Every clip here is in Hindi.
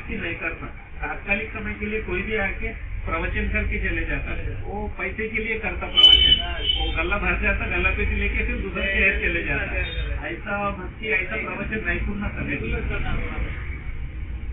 भक्ति नहीं करना। तात्कालिक समय के लिए कोई भी आके प्रवचन करके चले जाता है, वो पैसे के लिए करता प्रवचन, वो गला भर जाता, गला पे लेके फिर दूसरे शहर चले जाता। ऐसा भक्ति, ऐसा प्रवचन नहीं सुनना सके।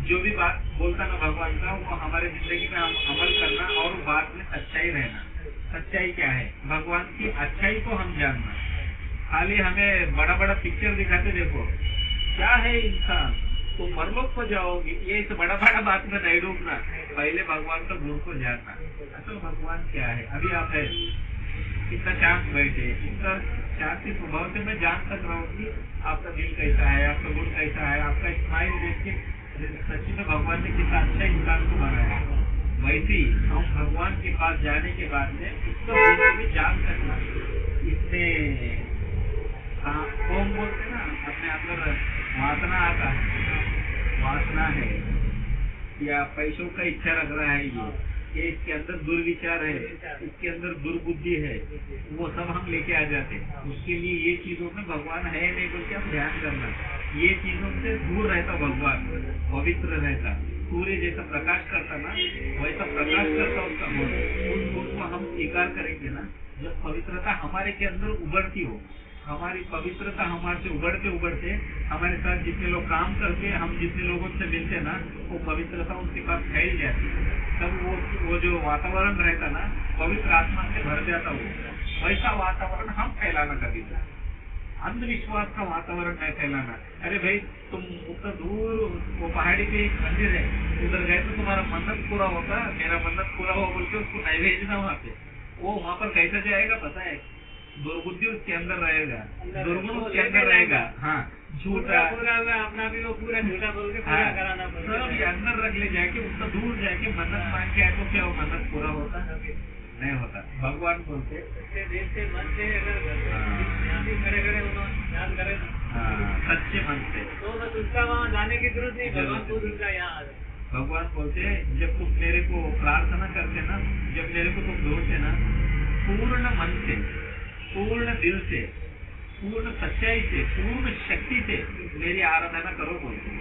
जो भी बात बोलता ना भगवान का, वो हमारे जिंदगी में हम अमल करना और बात में सच्चाई रहना। सच्चाई क्या है? भगवान की अच्छाई को हम जानना। खाली हमें बड़ा बड़ा पिक्चर दिखाते, देखो क्या है इंसान, तो परलोक को जाओगे, ये इस बड़ा बड़ा बात में नहीं डूबना, पहले भगवान का गुण को जानना। तो भगवान क्या है? अभी आप है कितना शांत बैठे, इतना शांति स्वभाव से मैं जान तक रहा हूँ कि आपका दिल कैसा है, आपका गुण कैसा है, आपका स्माइल देख के सच्ची में भगवान ने कितना अच्छा इंसान को बनाया। वैसे ही हम भगवान के पास जाने के बाद में उसका गुण भी जान सकना। इसमें ओम बोलते ना, अपने अंदर वासना आता है, वासना है या पैसों का इच्छा रख रहा है, ये इसके अंदर दुर्विचार है, इसके अंदर दुर्बुद्धि है, वो सब हम लेके आ जाते हैं। उसके लिए ये चीजों में भगवान है नहीं बोल के हम ध्यान करना। ये चीजों से दूर रहता भगवान, पवित्र रहता, सूर्य जैसा प्रकाश करता ना, वैसा प्रकाश करता उसका गुण। उस गुण को हम स्वीकार करेंगे ना, जब पवित्रता हमारे के अंदर उभरती हो, हमारी पवित्रता हमारे से उबड़ते हमारे साथ जितने लोग काम करते, हम जितने लोगों से मिलते ना, वो पवित्रता उनके पास फैल जाती। तब वो जो वातावरण रहता ना, पवित्र आत्मा से भर जाता, वो वैसा वातावरण हम फैलाना कभी। अंधविश्वास का वातावरण नहीं फैलाना। अरे भाई तुम उतना दूर वो पहाड़ी पे एक मंदिर है, उधर गए तो तुम्हारा मन्नत पूरा होगा, मेरा मन्नत पूरा हो बोल के उसको नहीं भेजना वहाँ पे। वो वहाँ पर कैसे जाएगा पता है? दुर्बुद्धि उसके अंदर रहेगा, दुर्गुण उसके अंदर रहेगा। हाँ, झूठा अपना भी वो पूरा झूठा बोल के पूरा कराना पड़ेगा। सब अंदर रख ले जाके, उतना दूर जाके मन्नत मांग के आए तो क्या वो मन्नत पूरा होता? नहीं होता। भगवान बोलते दिल से मन से अगर खड़े खड़े ध्यान करे सच्चे मन से, तो बस उसका वहाँ जाने की जरूरत नहीं, भगवान खुद उसका यहाँ आ जाए। भगवान बोलते जब तुम मेरे को प्रार्थना करते ना, जब मेरे को तुम ढूंढते ना, पूर्ण मन से, पूर्ण दिल से, पूर्ण सच्चाई से, पूर्ण शक्ति से मेरी आराधना करो बोलते।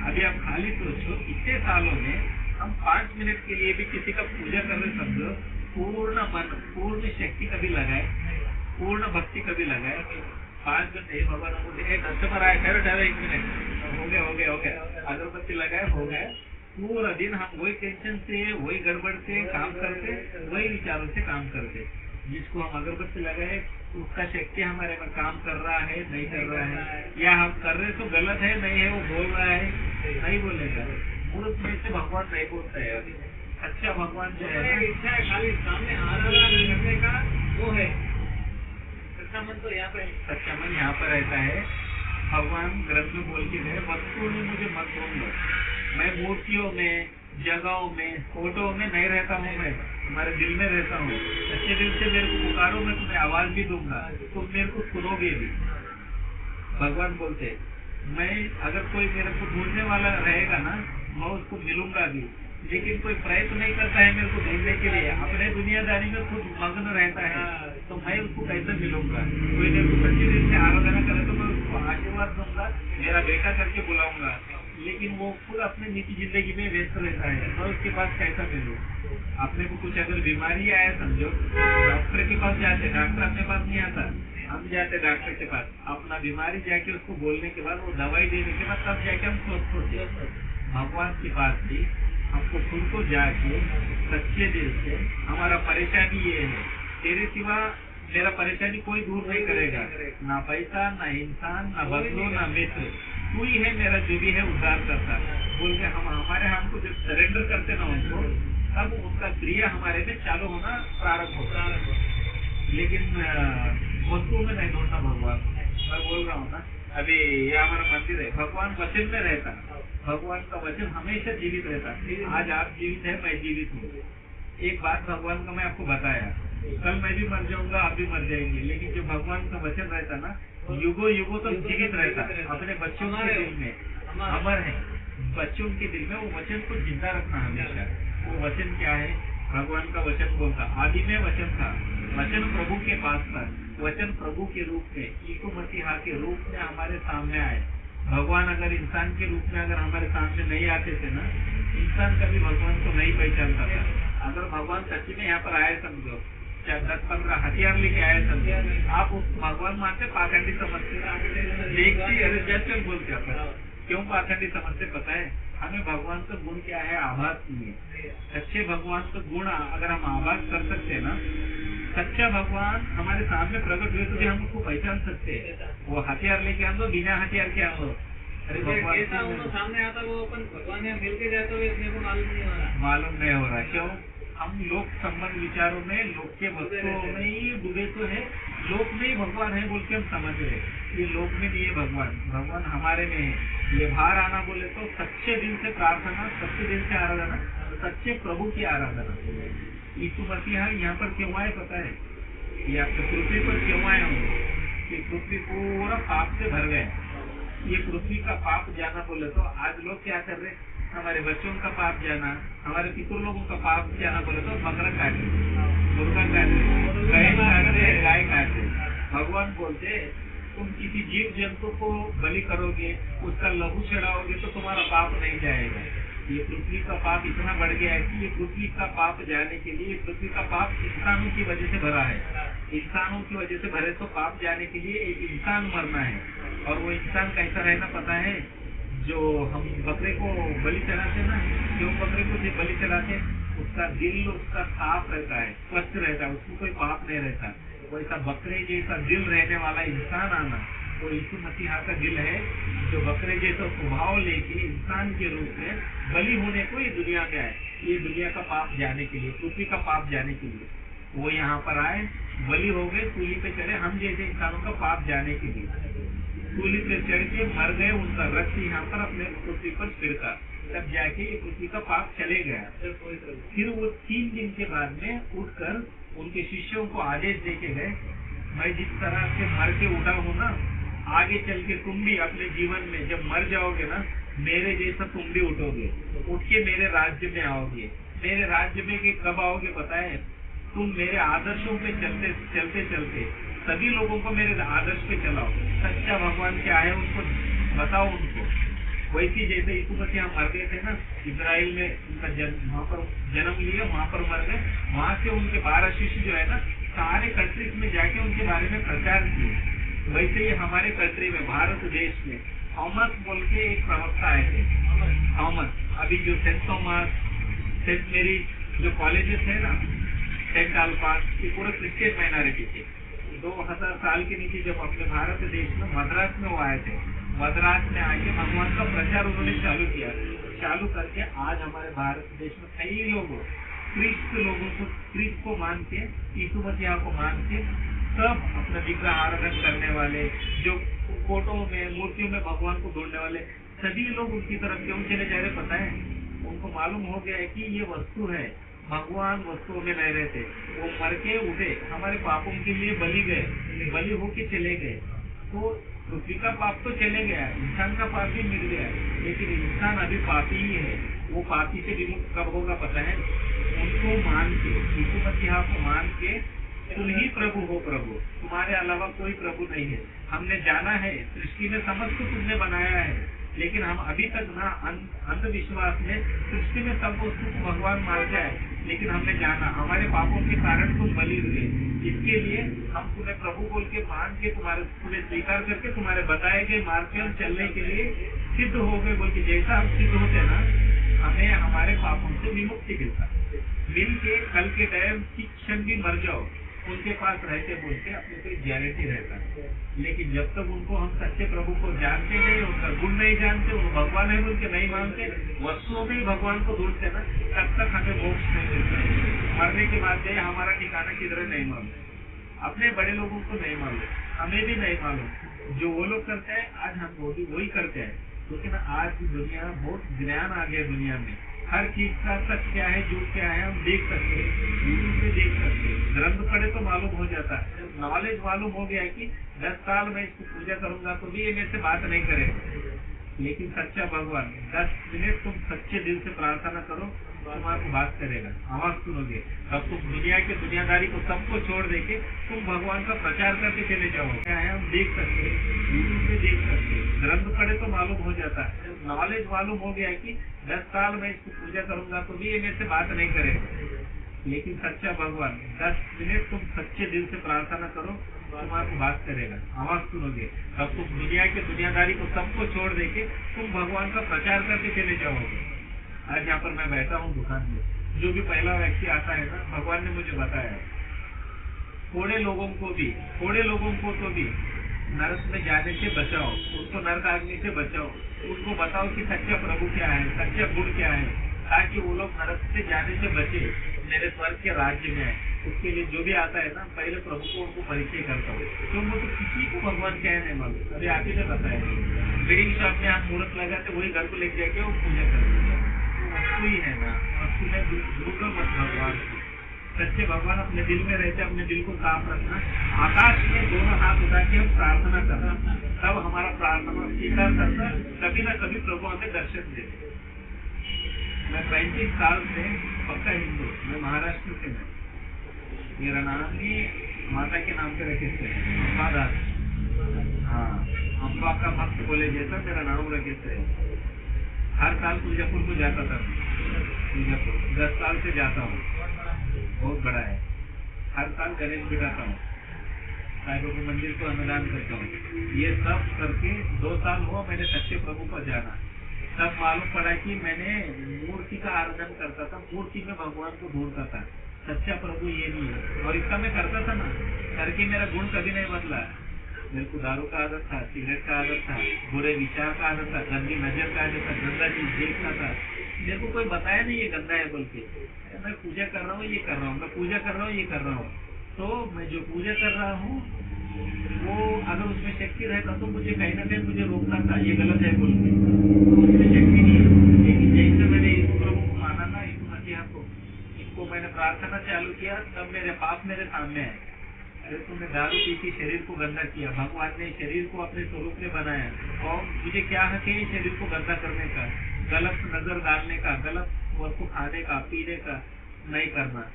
अभी आप खाली सोचो, इतने सालों में हम 5 मिनट के लिए भी किसी का पूजा कर रहे, समझो पूर्ण मन, पूर्ण शक्ति कभी लगाए, पूर्ण भक्ति कभी लगाए। 5 मिनट भगवान बोलते कस्टमर आए, ठहरो 1 मिनट, हो गया, अगरबत्ती लगाए, हो गया। पूरा दिन हम वही टेंशन से, वही गड़बड़ से काम करते, वही विचारों से काम करते। जिसको हम अगरबत्ती लगाए उसका शक्ति हमारे में काम कर रहा है, नहीं कर रहा है, या हम कर रहे तो गलत है, नहीं है, वो बोल रहा है, नहीं बोलेगा। मूर्ख में से भगवान नहीं बोलता है। अच्छा भगवान जो है इच्छा है खाली सामने आराधना करने का, वो है सच्चा मन। तो यहाँ पे सच्चा मन यहाँ पर रहता है। भगवान ग्रंथ में बोल के गए, वस्तुओं में मुझे मत ढूंढ लो, मैं मूर्तियों में, जगहों में, फोटो में नहीं रहता हूँ, मैं तुम्हारे दिल में रहता हूँ। अच्छे दिल से मेरे को पुकारो, मैं तुम्हें आवाज भी दूंगा, तुम मेरे को सुनोगे भी। भगवान बोलते मैं, अगर कोई मेरे को ढूंढने वाला रहेगा ना, मैं उसको मिलूंगा भी, लेकिन कोई प्रयत्न नहीं करता है मेरे को ढूंढने के लिए, अपने दुनियादारी में खुद मग्न रहता है, तो मैं उसको कैसे मिलूंगा? कोई मेरे को सच्चे दिल से आराधना करे तो मैं उसको आशीर्वाद दूंगा, मेरा बेटा करके बुलाऊंगा, लेकिन वो खुद अपने निजी जिंदगी में व्यस्त रहता है, मैं उसके पास कैसा मिलूं? अपने को कुछ अगर बीमारी आया समझो, डॉक्टर के पास जाते, डॉक्टर अपने पास नहीं आता, हम जाते डॉक्टर के पास, अपना बीमारी जाके उसको बोलने के बाद, वो दवाई देने के बाद तब जाके हम स्वस्थ होते। भगवान के पास भी हमको खुद को जाके सच्चे दिल से, हमारा परेशानी ये है, तेरे सिवा मेरा परेशानी कोई दूर नहीं करेगा, ना पैसा, ना इंसान, ना बदलो, ना मित्र, तू ही है मेरा जो भी है उद्धार करता। बोल के हमको जब सरेंडर करते ना उनको, तब उसका क्रिया हमारे में चालू होना प्रारंभ होता है। लेकिन वस्तुओं में नहीं ढूंढना भगवान। मैं बोल रहा हूँ ना, अभी ये हमारा मंदिर है, भगवान वचन में रहता, भगवान का वचन हमेशा जीवित रहता। आज आप जीवित है, मैं जीवित हूँ। एक बात भगवान का मैं आपको बताया, कल मैं भी मर जाऊंगा, आप भी मर जाएंगे, लेकिन जो भगवान का वचन रहता ना, युगो युगो तक जीवित रहता। अपने बच्चों के दिल में अमर है, बच्चों के दिल में वो वचन को जिंदा रखना हमेशा। वो वचन क्या है? भगवान का वचन बोलता, आदि में वचन था, वचन प्रभु के पास था, वचन प्रभु के रूप में, यीशु मसीहा के रूप में हमारे सामने आए। भगवान अगर इंसान के रूप में अगर हमारे सामने नहीं आते थे ना, इंसान कभी भगवान को नहीं पहचानता था। अगर भगवान सच्ची में यहाँ पर आए समझो, चाहे 10-15 हथियार लेके आए समझो, आप उस भगवान मानते पाखंडी समझते, देखते अरे जैसे बोलते अपन क्यों पाखंडी समझते पता है? हमें भगवान का गुण क्या है आभास नहीं है। सच्चे भगवान का गुण अगर हम आभास कर सकते हैं ना, सच्चा भगवान हमारे सामने प्रकट हुए तो भी हम उसको पहचान सकते हैं। वो हथियार लेके हम लोग बिना हथियार के हम अरे भगवान सामने आता वो अपन भगवान में मिल के जाते हुए अपने को मालूम नहीं हो रहा। क्यों? हम लोग संबंध विचारों में, लोग के वस्तुओं में ही डूबे तो है, लोक में ही भगवान है बोल के हम समझ रहे। ये लोक में नहीं है भगवान, भगवान हमारे में है। ये बाहर आना बोले तो सच्चे दिल से प्रार्थना, सच्चे दिल से आराधना, सच्चे प्रभु की आराधना। यीशु मसीह यहाँ पर क्यों आए पता है? ये आपके पृथ्वी पर क्यों आए होंगे कि पृथ्वी पूरा पाप से भर गए। ये पृथ्वी का पाप जाना बोले तो आज लोग क्या कर रहे? हमारे बच्चों का पाप जाना, हमारे पितृ लोगों का पाप जाना बोले तो बकरा काट रहे, मुर्गा काट रहे, गाय काट रहे। भगवान बोलते तुम किसी जीव जंतु को बलि करोगे, उसका लहू चढ़ाओगे तो तुम्हारा पाप नहीं जाएगा। ये पृथ्वी का पाप इतना बढ़ गया है कि ये पृथ्वी का पाप जाने के लिए, पृथ्वी का पाप इंसानों की वजह से भरा है। इंसानों की वजह से भरे तो पाप जाने के लिए एक इंसान मरना है। और वो इंसान कैसा रहना पता है? जो हम बकरे को बलि चढ़ाते ना, क्यों बकरे को जो बलि चढ़ाते, उसका दिल उसका साफ रहता है, स्वच्छ रहता है, उसमें कोई पाप नहीं रहता। वैसा बकरे जैसा दिल रहने वाला इंसान आना, वो यीशु मसीहा का दिल है, जो बकरे जैसा स्वभाव लेके इंसान के रूप में बलि होने को ये दुनिया में आए। ये दुनिया का पाप जाने के लिए, पृथ्वी का पाप जाने के लिए वो यहाँ पर आए, बलि हो गए, सूली पे चढ़े, हम जैसे इंसानों का पाप जाने के लिए सूली पे चढ़ के मर गए। उनका रक्त यहाँ पर अपने पृथ्वी पर छिड़का, तब जाके ये पृथ्वी का पाप चले गया। फिर वो 3 दिन के बाद में उठकर उनके शिष्यों को आदेश देके गए, मैं जिस तरह से मर के उठा हूँ ना, आगे चल के तुम भी अपने जीवन में जब मर जाओगे ना, मेरे जैसा तुम भी उठोगे, उठ के मेरे राज्य में आओगे। मेरे राज्य में के कब आओगे पता है? तुम मेरे आदर्शों पे चलते चलते चलते सभी लोगों को मेरे आदर्श पे चलाओ। सच्चा भगवान क्या है उनको बताओ उनको। वैसी जैसे यीशु मसीह मर गए थे ना इजराइल में, उनका वहाँ पर जन्म लिया, वहाँ पर मर गए, वहाँ से उनके 12 शिष्य जो है ना सारे कंट्रीज में जाके उनके बारे में प्रचार किए। वैसे ही हमारे कंट्री में, भारत देश में थॉमस बोल के एक प्रवक्ता आए थे। थॉमस अभी जो सेंट थॉमस, सेंट मेरी जो कॉलेजेस है ना, सेंट अल्फास, ये पूरा क्रिश्चियन माइनॉरिटी थे। 2000 साल के नीचे जब अपने भारत देश में मद्रास में वो आए थे, मद्रास में आके भगवान का प्रचार उन्होंने चालू किया। चालू करके आज हमारे भारत देश में कई लोगों क्रिस्त को मान के, यीशु मसीह को मान के, सब अपना विग्रह आराधन करने वाले, जो फोटो में मूर्तियों में भगवान को ढूंढने वाले, सभी लोग उनकी तरफ क्यों चले जा रहे पता है? उनको मालूम हो गया है कि ये वस्तु है, भगवान वस्तुओं में नहीं रहते। वो मर के उठे, हमारे पापों के लिए बलि गए, बलि होके चले गए। तो पृथ्वी का पाप तो चले गया, इंसान का पाप भी मिल गया, लेकिन इंसान अभी पापी ही है। वो पापी से विमुक्त कब होगा पता है? उनको मान के, यीशु मसीह को मान के, तुम ही प्रभु हो, प्रभु तुम्हारे अलावा कोई प्रभु नहीं है। हमने जाना है सृष्टि में समस्त तुमने बनाया है, लेकिन हम अभी तक ना अंधविश्वास में सृष्टि में सब वस्तु को भगवान मानते हैं, लेकिन हमने जाना हमारे पापों के कारण तुम बलि हुए। इसके लिए हम तुम्हें प्रभु बोल के मान के, तुम्हें स्वीकार करके, तुम्हारे बताए गए मार्ग पे हम चलने के लिए सिद्ध हो गए बोल के। जैसा हम सिद्ध होते ना, हमें हमारे पापों से विमुक्ति मिलता। मिल के कल के टाइम की क्षण भी मर जाओ, उनके पास रहते बोल के अपने को गारंटी रहता। लेकिन जब तक उनको हम सच्चे प्रभु को जानते नहीं, उनका गुण नहीं जानते, वो भगवान है बोल के नहीं मानते, वस्तुओं में ही भगवान को ढूंढते ना, तब तक हमें मोक्ष नहीं मिलता। मरने के बाद जाए हमारा ठिकाना किधर नहीं मालूम, अपने बड़े लोगों को नहीं मालूम, हमें भी नहीं मालूम। जो वो लोग करते हैं आज हम वही करते हैं। लेकिन आज की दुनिया बहुत ज्ञान आ गया, दुनिया में हर चीज का सच क्या है झूठ क्या है हम देख सकते हैं, यूट्यूब पे देख सकते हैं, ग्रंथ पढ़े तो मालूम हो जाता है। नॉलेज मालूम हो गया है कि 10 साल में इसकी पूजा करूंगा तो भी ये मेरे से बात नहीं करेगा। लेकिन सच्चा भगवान 10 मिनट तुम सच्चे दिल से प्रार्थना करो, तुम्हारे बात करेगा, आवाज सुनोगे, तब तुम दुनिया के दुनियादारी को सबको छोड़ देके तुम भगवान का प्रचार करके चले जाओगे। क्या है, हम देख सकते हैं, यूट्यूब पे देख सकते हैं, ग्रंथ पढ़े तो मालूम हो जाता है, नॉलेज मालूम हो गया कि 10 साल में इसकी पूजा करूंगा तो भी ये मेरे से बात नहीं करेगा। लेकिन सच्चा भगवान 10 मिनट तुम सच्चे दिल से प्रार्थना करो, तुम्हारे बात करेगा, आवाज सुनोगे, तब तुम दुनिया के दुनियादारी को सबको छोड़ देके तुम भगवान का प्रचार करके चले जाओगे। आज यहाँ पर मैं बैठा हूँ दुकान में, जो भी पहला व्यक्ति आता है ना, भगवान ने मुझे बताया थोड़े लोगों को तो भी नरक में जाने से बचाओ, उनको नरक आदमी से बचाओ, उनको बताओ कि सच्चा प्रभु क्या है, सच्चा गुण क्या है, ताकि वो लोग नरक से जाने से बचे, मेरे स्वर्ग के राज्य में है। उसके लिए जो भी आता है ना, पहले प्रभु को उनको परिचय करता हूँ, तो वो तो किसी को भगवान क्या है नहीं मालूम। अभी आप ही ने बताया वेडिंग शॉप में आप मुहूर्त लगाते, वही घर को लेके जाके वो पूजा करते हैं, वस्तु ही है ना, वस्तु में दूसरा मत भगवान की। सच्चे भगवान अपने दिल में रहते, अपने दिल को साफ रखना, आकाश में दोनों हाथ उठा के हम प्रार्थना करना, तब हमारा प्रार्थना स्वीकार करता, कभी ना कभी प्रभु हमें दर्शन देते। मैं 35 साल से पक्का हिंदू, मैं महाराष्ट्र से मैं, मेरा नाम ही माता के नाम पे रखे थे, अम्बा दास। हाँ, अम्बा का भक्त बोले जैसा मेरा नाम रखे थे। हर साल पूजापुर को जाता था, पूजापुर 10 साल से जाता हूँ, बहुत बड़ा है। हर साल गणेश बिठाता हूँ, साईं बाबा मंदिर को अनुदान करता हूँ। ये सब करके 2 साल हुआ मैंने सच्चे प्रभु पर जाना, तब मालूम पड़ा कि मैंने मूर्ति का आराधन करता था, मूर्ति में भगवान को ढूंढता था, सच्चा प्रभु ये नहीं है। और इसका मैं करता था ना, करके मेरा गुण कभी नहीं बदला। मेरे को दारू का आदत था, सिगरेट का आदत था, बुरे विचार का आदत था, गंदी नजर का आदत था, गंदा चीज देखना था। मेरे को कोई बताया नहीं ये गंदा है बोल के, मैं पूजा कर रहा हूँ, ये कर रहा हूँ, मैं पूजा कर रहा हूँ, ये कर रहा हूँ। तो मैं जो पूजा कर रहा हूँ वो अगर उसमें शक्ति रहता तो मुझे कहीं ना कहीं मुझे रोकना था, ये गलत है बोल के, उसमें शक्ति नहीं है। लेकिन जैसे मैंने यीशु प्रभु को माना ना, यीशु मसीहा को, इसको मैंने प्रार्थना चालू किया, तब मेरे पाप मेरे सामने आए। अरे तुमने दारू पी के शरीर को गंदा किया, भगवान ने शरीर को अपने स्वरूप में बनाया, और मुझे क्या हक है शरीर को गंदा करने का, गलत नजर डालने का, गलत वस्तु खाने का, पीने का नहीं करना।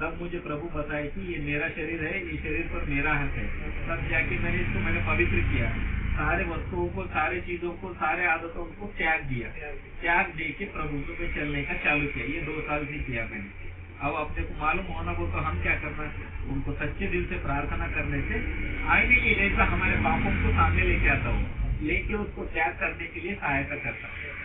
तब मुझे प्रभु बताए कि ये मेरा शरीर है, ये शरीर पर मेरा हक है। तब जाके मैंने पवित्र किया, सारे वस्तुओं को, सारे चीजों को, सारे आदतों को त्याग दिया, त्याग दे के प्रभु पे चलने का चालू किया। ये 2 साल से किया मैंने। अब अपने को मालूम होना बोल तो हम क्या करना है, उनको सच्चे दिल से प्रार्थना करने से आईने के जैसा हमारे पापों को सामने लेके आता हूँ, लेके उसको त्याग करने के लिए सहायता करता है।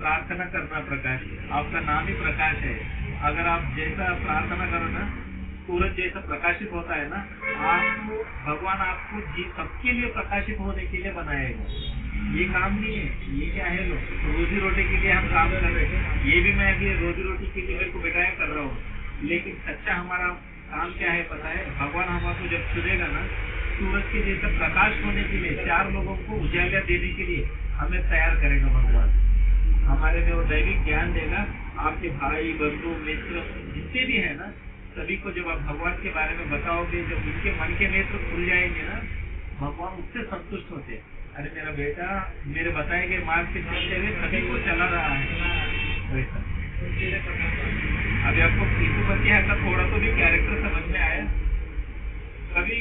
प्रार्थना करना प्रकाश, आपका नाम ही प्रकाश है। अगर आप जैसा प्रार्थना करो ना, सूरज जैसा प्रकाशित होता है ना, आपको भगवान आपको सबके लिए प्रकाशित होने के लिए बनाएगा। ये काम नहीं है, ये क्या है, लोग रोजी रोटी के लिए हम काम कर रहे हैं, ये भी मैं अभी रोजी रोटी के लिए मेरे को बेटाया कर रहा हूँ। लेकिन सच्चा हमारा काम क्या है पता है, भगवान हमको जब चुनेगा ना, सूरज के जैसा प्रकाश होने के लिए, 4 लोगों को उजाला देने के लिए हमें तैयार करेगा भगवान। हमारे में वो दैविक ज्ञान देगा। आपके भाई बंधु मित्र जितने भी है ना, सभी को जब आप भगवान के बारे में बताओगे, जब उनके मन के नेत्र खुल जाएंगे ना, भगवान उससे संतुष्ट होते हैं। अरे मेरा बेटा मेरे बताए गए मार्ग से चलते हुए सभी को चला रहा है वैसा। अभी आपको यीशु मसीह का थोड़ा तो भी कैरेक्टर समझ में आया? कभी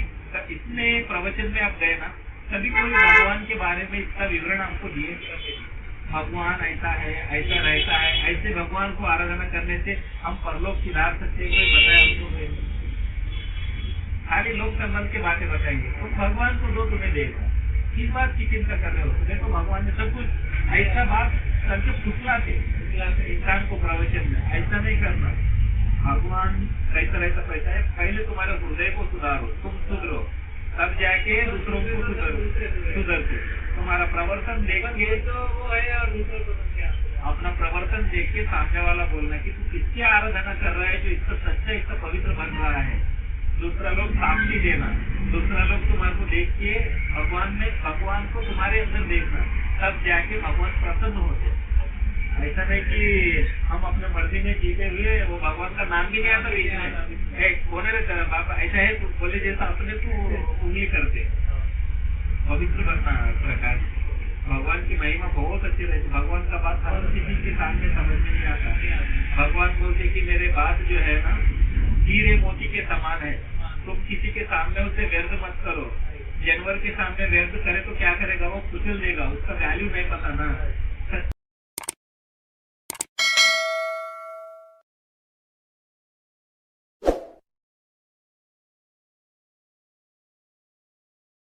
इतने प्रवचन में आप गए ना, कभी कोई भगवान के बारे में इतना विवरण आपको दिए, भगवान ऐसा है, ऐसा रहता है, ऐसे भगवान को आराधना करने से हम परलोक सुधार सकते हैं, कोई बताया हमको? खाली लोक संबंध के बातें बताएंगे। तो भगवान को दो, तुम्हें देगा। किस बात की चिंता कर रहे हो? देखो भगवान ने सब कुछ ऐसा बात करके फुसलाते इंसान को प्रवचन में, ऐसा नहीं करना। भगवान कैसा रहता पैसा है, पहले तुम्हारे हृदय को सुधारो, तुम सुधरो, तब जाके दूसरों को सुधरते। तुम्हारा प्रवर्तन देखेंगे तो वो है, और दूसरों को क्या, अपना प्रवर्तन देख के सामने वाला बोलना कि तू किसकी आराधना कर रहा है, जो इसका सच्चा, इसका पवित्र बन रहा है। दूसरा लोग साक्षी देना, दूसरा लोग तुम्हारे को देख के भगवान को तुम्हारे अंदर देखना, तब जाके भगवान प्रसन्न होते। ऐसा नहीं कि हम अपने मर्जी में जीते हुए वो भगवान का नाम भी नहीं आता बीच में, बोले रे बाबा ऐसा है, तू बोले जैसा अपने को उंगली करते। पवित्र बनना प्रकाश, भगवान की महिमा बहुत अच्छी रहती। भगवान का बात हर किसी के सामने समझ में नहीं आता। भगवान बोलते कि मेरे बात जो है ना हीरे मोती के समान है, तुम किसी के सामने उसे व्यर्थ मत करो। जानवर के सामने व्यर्थ करे तो क्या करेगा, वो कुचल देगा, उसका वैल्यू नहीं पता ना।